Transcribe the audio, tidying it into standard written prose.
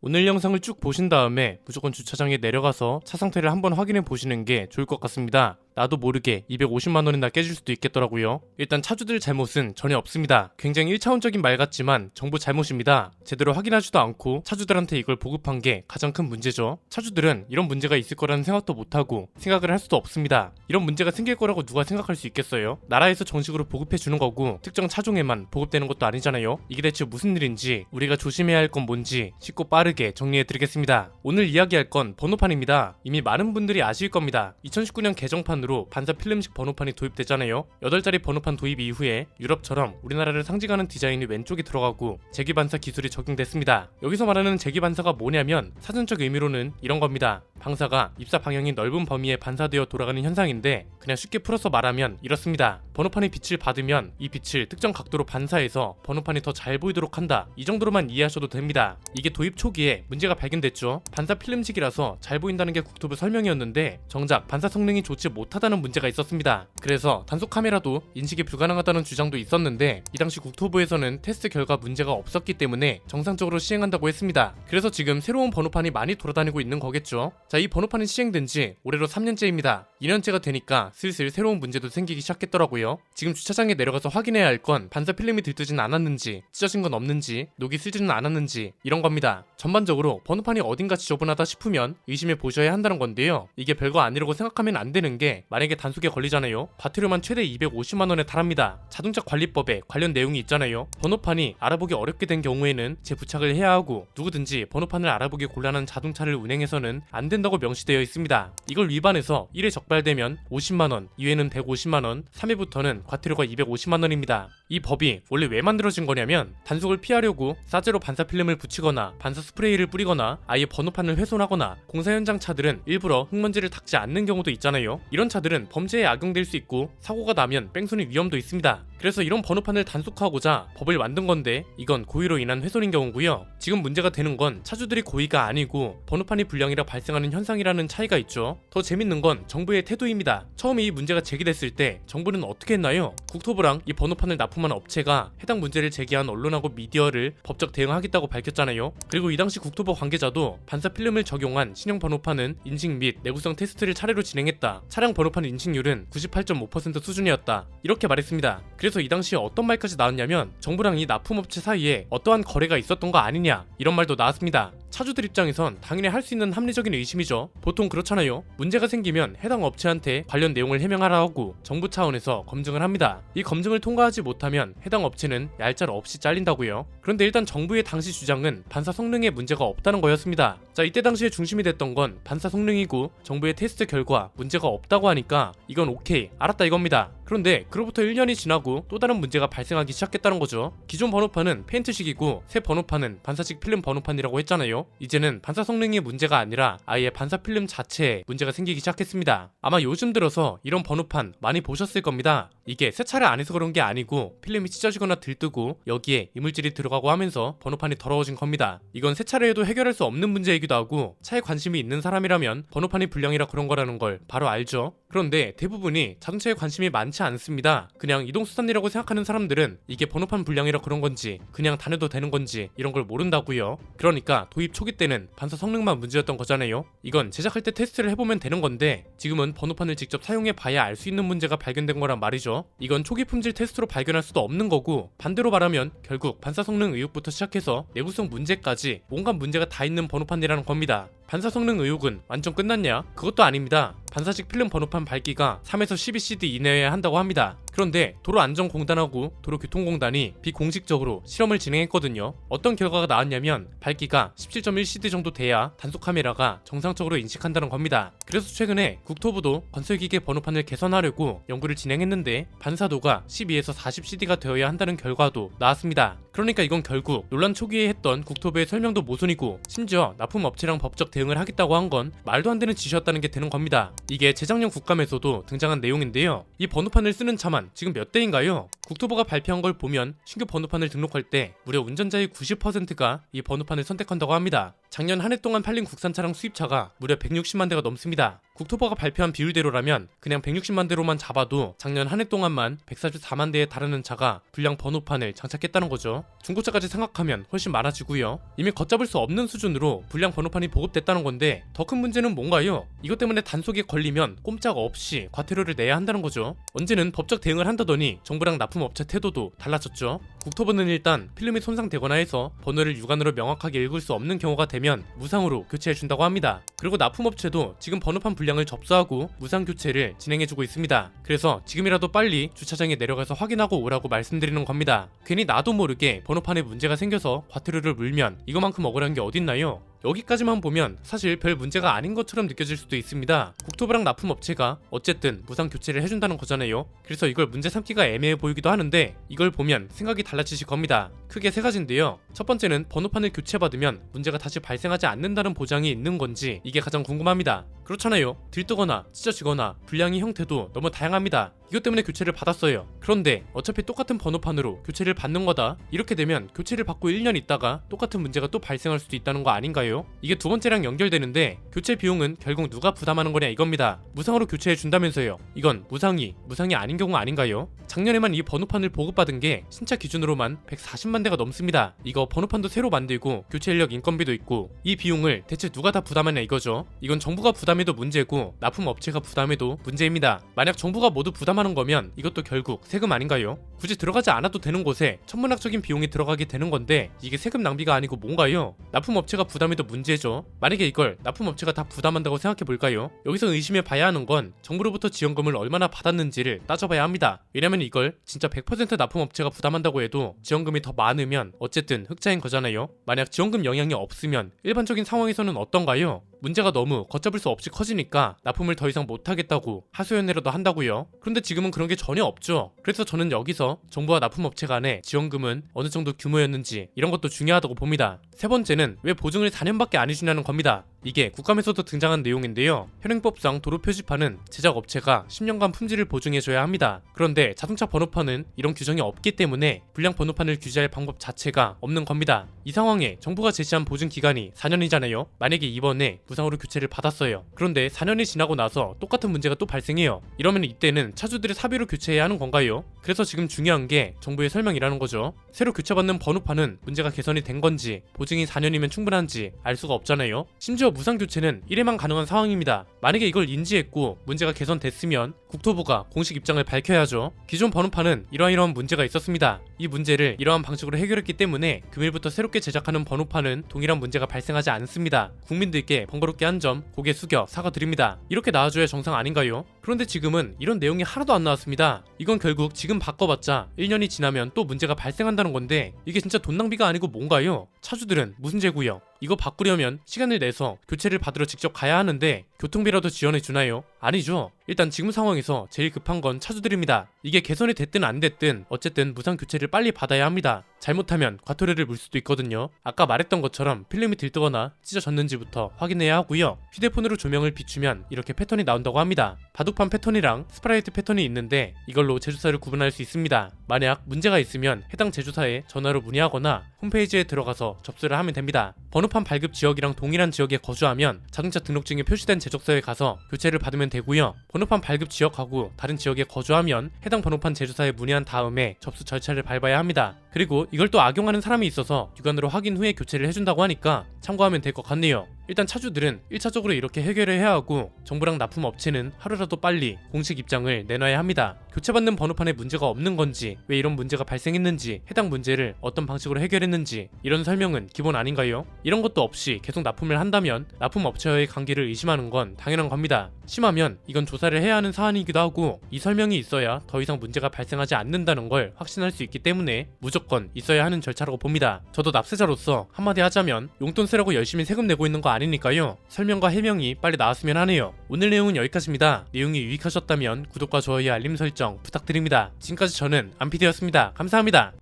오늘 영상을 쭉 보신 다음에 무조건 주차장에 내려가서 차 상태를 한번 확인해 보시는 게 좋을 것 같습니다. 나도 모르게 250만 원이나 깨질 수도 있겠더라고요. 일단 차주들 잘못은 전혀 없습니다. 굉장히 1차원적인 말 같지만 정부 잘못입니다. 제대로 확인하지도 않고 차주들한테 이걸 보급한 게 가장 큰 문제죠. 차주들은 이런 문제가 있을 거라는 생각도 못하고 생각을 할 수도 없습니다. 이런 문제가 생길 거라고 누가 생각할 수 있겠어요? 나라에서 정식으로 보급해 주는 거고 특정 차종에만 보급되는 것도 아니잖아요. 이게 대체 무슨 일인지 우리가 조심해야 할 건 뭔지 쉽고 빠르게 정리해 드리겠습니다. 오늘 이야기할 건 번호판입니다. 이미 많은 분들이 아실 겁니다. 2019년 개정판으로 반사 필름식 번호판이 도입되잖아요. 8자리 번호판 도입 이후에 유럽처럼 우리나라를 상징하는 디자인이 왼쪽에 들어가고 재기반사 기술이 적용됐습니다. 여기서 말하는 재기반사가 뭐냐면 사전적 의미로는 이런 겁니다. 방사가 입사 방향이 넓은 범위에 반사되어 돌아가는 현상인데 그냥 쉽게 풀어서 말하면 이렇습니다. 번호판이 빛을 받으면 이 빛을 특정 각도로 반사해서 번호판이 더 잘 보이도록 한다. 이 정도로만 이해하셔도 됩니다. 이게 도입 초기에 문제가 발견됐죠. 반사 필름식이라서 잘 보인다는 게 국토부 설명이었는데 정작 반사 성능이 좋지 못하다는 문제가 있었습니다. 그래서 단속 카메라도 인식이 불가능하다는 주장도 있었는데 이 당시 국토부에서는 테스트 결과 문제가 없었기 때문에 정상적으로 시행한다고 했습니다. 그래서 지금 새로운 번호판이 많이 돌아다니고 있는 거겠죠. 자, 이 번호판이 시행된 지 올해로 3년째입니다. 2년째가 되니까 슬슬 새로운 문제도 생기기 시작했더라고요. 지금 주차장에 내려가서 확인해야 할 건 반사 필름이 들뜨진 않았는지, 찢어진 건 없는지, 녹이 슬지는 않았는지 이런 겁니다. 전반적으로 번호판이 어딘가 지저분하다 싶으면 의심해 보셔야 한다는 건데요. 이게 별거 아니라고 생각하면 안 되는 게 만약에 단속에 걸리잖아요. 과태료만 최대 250만 원에 달합니다. 자동차 관리법에 관련 내용이 있잖아요. 번호판이 알아보기 어렵게 된 경우에는 재부착을 해야 하고 누구든지 번호판을 알아보기 곤란한 자동차를 운행해서는 안 된다고 명시되어 있습니다. 이걸 위반해서 1회 적발되면 50만 원, 2회는 150만 원, 3회부터는 과태료가 250만 원입니다. 이 법이 원래 왜 만들어진 거냐면 단속을 피하려고 싸제로 반사 필름을 붙이거나 반사 스프레이를 뿌리거나 아예 번호판을 훼손하거나 공사 현장 차들은 일부러 흙먼지를 닦지 않는 경우도 있잖아요. 이런 차들은 범죄에 악용될 수 있고 사고가 나면 뺑소니 위험도 있습니다. 그래서 이런 번호판을 단속하고자 법을 만든 건데 이건 고의로 인한 훼손인 경우고요. 지금 문제가 되는 건 차주들이 고의가 아니고 번호판이 불량이라 발생하는 현상이라는 차이가 있죠. 더 재밌는 건 정부의 태도입니다. 처음에 이 문제가 제기됐을 때 정부는 어떻게 했나요? 국토부랑 이 번호판을 납품한 업체가 해당 문제를 제기한 언론하고 미디어를 법적 대응하겠다고 밝혔잖아요. 그리고 이 당시 국토부 관계자도 반사 필름을 적용한 신형 번호판은 인식 및 내구성 테스트를 차례로 진행했다. 차량 번호판 인식률은 98.5% 수준이었다. 이렇게 말했습니다. 그래서 이 당시에 어떤 말까지 나왔냐면 정부랑 이 납품업체 사이에 어떠한 거래가 있었던 거 아니냐 이런 말도 나왔습니다. 차주들 입장에선 당연히 할 수 있는 합리적인 의심이죠. 보통 그렇잖아요. 문제가 생기면 해당 업체한테 관련 내용을 해명하라 하고 정부 차원에서 검증을 합니다. 이 검증을 통과하지 못하면 해당 업체는 얄짤 없이 잘린다고요. 그런데 일단 정부의 당시 주장은 반사 성능에 문제가 없다는 거였습니다. 자, 이때 당시에 중심이 됐던 건 반사 성능이고 정부의 테스트 결과 문제가 없다고 하니까 이건 오케이, 알았다 이겁니다. 그런데 그로부터 1년이 지나고 또 다른 문제가 발생하기 시작했다는 거죠. 기존 번호판은 페인트식이고 새 번호판은 반사식 필름 번호판이라고 했잖아요. 이제는 반사 성능이 문제가 아니라 아예 반사 필름 자체에 문제가 생기기 시작했습니다. 아마 요즘 들어서 이런 번호판 많이 보셨을 겁니다. 이게 세차를 안 해서 그런 게 아니고 필름이 찢어지거나 들뜨고 여기에 이물질이 들어가고 하면서 번호판이 더러워진 겁니다. 이건 세차를 해도 해결할 수 없는 문제이기도 하고 차에 관심이 있는 사람이라면 번호판이 불량이라 그런 거라는 걸 바로 알죠. 그런데 대부분이 자동차에 관심이 많지 않습니다. 그냥 이동수단이라고 생각하는 사람들은 이게 번호판 불량이라 그런 건지 그냥 다녀도 되는 건지 이런 걸 모른다고요. 그러니까 도입 초기 때는 반사 성능만 문제였던 거잖아요. 이건 제작할 때 테스트를 해보면 되는 건데 지금은 번호판을 직접 사용해 봐야 알 수 있는 문제가 발견된 거란 말이죠. 이건 초기 품질 테스트로 발견할 수도 없는 거고 반대로 말하면 결국 반사 성능 의혹부터 시작해서 내구성 문제까지 온갖 문제가 다 있는 번호판이라는 겁니다. 반사 성능 의혹은 완전 끝났냐? 그것도 아닙니다. 반사식 필름 번호판 밝기가 3에서 12cd 이내에 한다고 합니다. 그런데 도로안전공단하고 도로교통공단이 비공식적으로 실험을 진행했거든요. 어떤 결과가 나왔냐면 밝기가 17.1cd 정도 돼야 단속 카메라가 정상적으로 인식한다는 겁니다. 그래서 최근에 국토부도 건설기계 번호판을 개선하려고 연구를 진행했는데 반사도가 12에서 40cd가 되어야 한다는 결과도 나왔습니다. 그러니까 이건 결국 논란 초기에 했던 국토부의 설명도 모순이고 심지어 납품업체랑 법적 대응을 하겠다고 한 건 말도 안 되는 짓이었다는 게 되는 겁니다. 이게 재작년 국감에서도 등장한 내용인데요. 이 번호판을 쓰는 차만 지금 몇 대인가요? 국토부가 발표한 걸 보면 신규 번호판을 등록할 때 무려 운전자의 90%가 이 번호판을 선택한다고 합니다. 작년 한 해 동안 팔린 국산차량 수입차가 무려 160만 대가 넘습니다. 국토부가 발표한 비율대로라면 그냥 160만 대로만 잡아도 작년 한 해 동안만 144만 대에 달하는 차가 불량 번호판을 장착했다는 거죠. 중고차까지 생각하면 훨씬 많아지고요. 이미 걷잡을 수 없는 수준으로 불량 번호판이 보급됐다는 건데 더 큰 문제는 뭔가요? 이것 때문에 단속에 걸리면 꼼짝 없이 과태료를 내야 한다는 거죠. 언제는 법적 대응을 한다더니 정부랑 납품업체 태도도 달라졌죠. 국토부는 일단 필름이 손상되거나 해서 번호를 육안으로 명확하게 읽을 수 없는 경우가 되면 무상으로 교체해준다고 합니다. 그리고 납품업체도 지금 번호판 불량을 접수하고 무상 교체를 진행해주고 있습니다. 그래서 지금이라도 빨리 주차장에 내려가서 확인하고 오라고 말씀드리는 겁니다. 괜히 나도 모르게 번호판에 문제가 생겨서 과태료를 물면 이거만큼 억울한 게 어딨나요? 여기까지만 보면 사실 별 문제가 아닌 것처럼 느껴질 수도 있습니다. 국토부랑 납품업체가 어쨌든 무상 교체를 해준다는 거잖아요. 그래서 이걸 문제 삼기가 애매해 보이기도 하는데 이걸 보면 생각이 달라지실 겁니다. 크게 세 가지인데요. 첫 번째는 번호판을 교체받으면 문제가 다시 발생하지 않는다는 보장이 있는 건지 이게 가장 궁금합니다. 그렇잖아요. 들뜨거나 찢어지거나 불량의 형태도 너무 다양합니다. 이것 때문에 교체를 받았어요. 그런데 어차피 똑같은 번호판으로 교체를 받는 거다. 이렇게 되면 교체를 받고 1년 있다가 똑같은 문제가 또 발생할 수도 있다는 거 아닌가요? 이게 두 번째랑 연결되는데 교체 비용은 결국 누가 부담하는 거냐 이겁니다. 무상으로 교체해 준다면서요. 이건 무상이 아닌 경우 아닌가요? 작년에만 이 번호판을 보급받은 게 신차 기준으로만 140만 대가 넘습니다. 이거 번호판도 새로 만들고 교체 인력 인건비도 있고 이 비용을 대체 누가 다 부담하냐 이거죠. 이건 정부가 부담해도 문제고 납품업체가 부담해도 문제입니다. 만약 정부가 모두 부담하는 거면 이것도 결국 세금 아닌가요? 굳이 들어가지 않아도 되는 곳에 천문학적인 비용이 들어가게 되는 건데 이게 세금 낭비가 아니고 뭔가요? 납품업체가 부담해도 문제죠. 만약에 이걸 납품업체가 다 부담한다고 생각해 볼까요? 여기서 의심해 봐야 하는 건 정부로부터 지원금을 얼마나 받았는지를 따져봐야 합니다. 왜냐면 이걸 진짜 100% 납품업체가 부담한다고 해도 지원금이 더 많으면 어쨌든 흑자인 거잖아요. 만약 지원금 영향이 없으면 일반적인 상황에서는 어떤가요? 문제가 너무 걷잡을 수 없이 커지니까 납품을 더 이상 못하겠다고 하소연이라도 한다고요. 그런데 지금은 그런 게 전혀 없죠. 그래서 저는 여기서 정부와 납품업체 간의 지원금은 어느 정도 규모였는지 이런 것도 중요하다고 봅니다. 세 번째는 왜 보증을 4년밖에 안 해주냐는 겁니다. 이게 국감에서도 등장한 내용인데요. 현행법상 도로 표지판은 제작 업체가 10년간 품질을 보증해줘야 합니다. 그런데 자동차 번호판은 이런 규정이 없기 때문에 불량 번호판을 규제할 방법 자체가 없는 겁니다. 이 상황에 정부가 제시한 보증 기간이 4년이잖아요. 만약에 이번에 무상으로 교체를 받았어요. 그런데 4년이 지나고 나서 똑같은 문제가 또 발생해요. 이러면 이때는 차주들이 사비로 교체해야 하는 건가요? 그래서 지금 중요한 게 정부의 설명이라는 거죠. 새로 교체받는 번호판은 문제가 개선이 된 건지 보증이 4년이면 충분한지 알 수가 없잖아요. 심지어 무상 교체는 1회만 가능한 상황입니다. 만약에 이걸 인지했고 문제가 개선됐으면 국토부가 공식 입장을 밝혀야죠. 기존 번호판은 이러한 문제가 있었습니다. 이 문제를 이러한 방식으로 해결했기 때문에 금일부터 새롭게 제작하는 번호판은 동일한 문제가 발생하지 않습니다. 국민들께 번거롭게 한 점 고개 숙여 사과드립니다. 이렇게 나와줘야 정상 아닌가요? 그런데 지금은 이런 내용이 하나도 안 나왔습니다. 이건 결국 지금 바꿔봤자 1년이 지나면 또 문제가 발생한다는 건데 이게 진짜 돈 낭비가 아니고 뭔가요? 차주들은 무슨 죄고요? 이거 바꾸려면 시간을 내서 교체를 받으러 직접 가야 하는데 교통비라도 지원해 주나요? 아니죠. 일단 지금 상황에서 제일 급한 건 차주들입니다. 이게 개선이 됐든 안 됐든 어쨌든 무상 교체를 빨리 받아야 합니다. 잘못하면 과태료를 물 수도 있거든요. 아까 말했던 것처럼 필름이 들뜨거나 찢어졌는지부터 확인해야 하고요. 휴대폰으로 조명을 비추면 이렇게 패턴이 나온다고 합니다. 바둑판 패턴이랑 스프라이트 패턴이 있는데 이걸로 제조사를 구분할 수 있습니다. 만약 문제가 있으면 해당 제조사에 전화로 문의하거나 홈페이지에 들어가서 접수를 하면 됩니다. 번호판 발급 지역이랑 동일한 지역에 거주하면 자동차 등록증에 표시된 제조사에 가서 교체를 받으면 되고요. 번호판 발급 지역하고 다른 지역에 거주하면 해당 번호판 제조사에 문의한 다음에 접수 절차를 밟아야 합니다. 그리고 이걸 또 악용하는 사람이 있어서 육안으로 확인 후에 교체를 해준다고 하니까 참고하면 될 것 같네요. 일단 차주들은 1차적으로 이렇게 해결을 해야 하고 정부랑 납품업체는 하루라도 빨리 공식 입장을 내놔야 합니다. 교체받는 번호판에 문제가 없는 건지 왜 이런 문제가 발생했는지 해당 문제를 어떤 방식으로 해결했는지 이런 설명은 기본 아닌가요? 이런 것도 없이 계속 납품을 한다면 납품업체와의 관계를 의심하는 건 당연한 겁니다. 심하면 이건 조사를 해야 하는 사안이기도 하고 이 설명이 있어야 더 이상 문제가 발생하지 않는다는 걸 확신할 수 있기 때문에 무조건 있어야 하는 절차라고 봅니다. 저도 납세자로서 한마디 하자면 용돈 쓰라고 열심히 세금 내고 있는 거 아니니까요. 설명과 해명이 빨리 나왔으면 하네요. 오늘 내용은 여기까지입니다. 내용이 유익하셨다면 구독과 좋아요 알림 설정 부탁드립니다. 지금까지 저는 안피디였습니다. 감사합니다.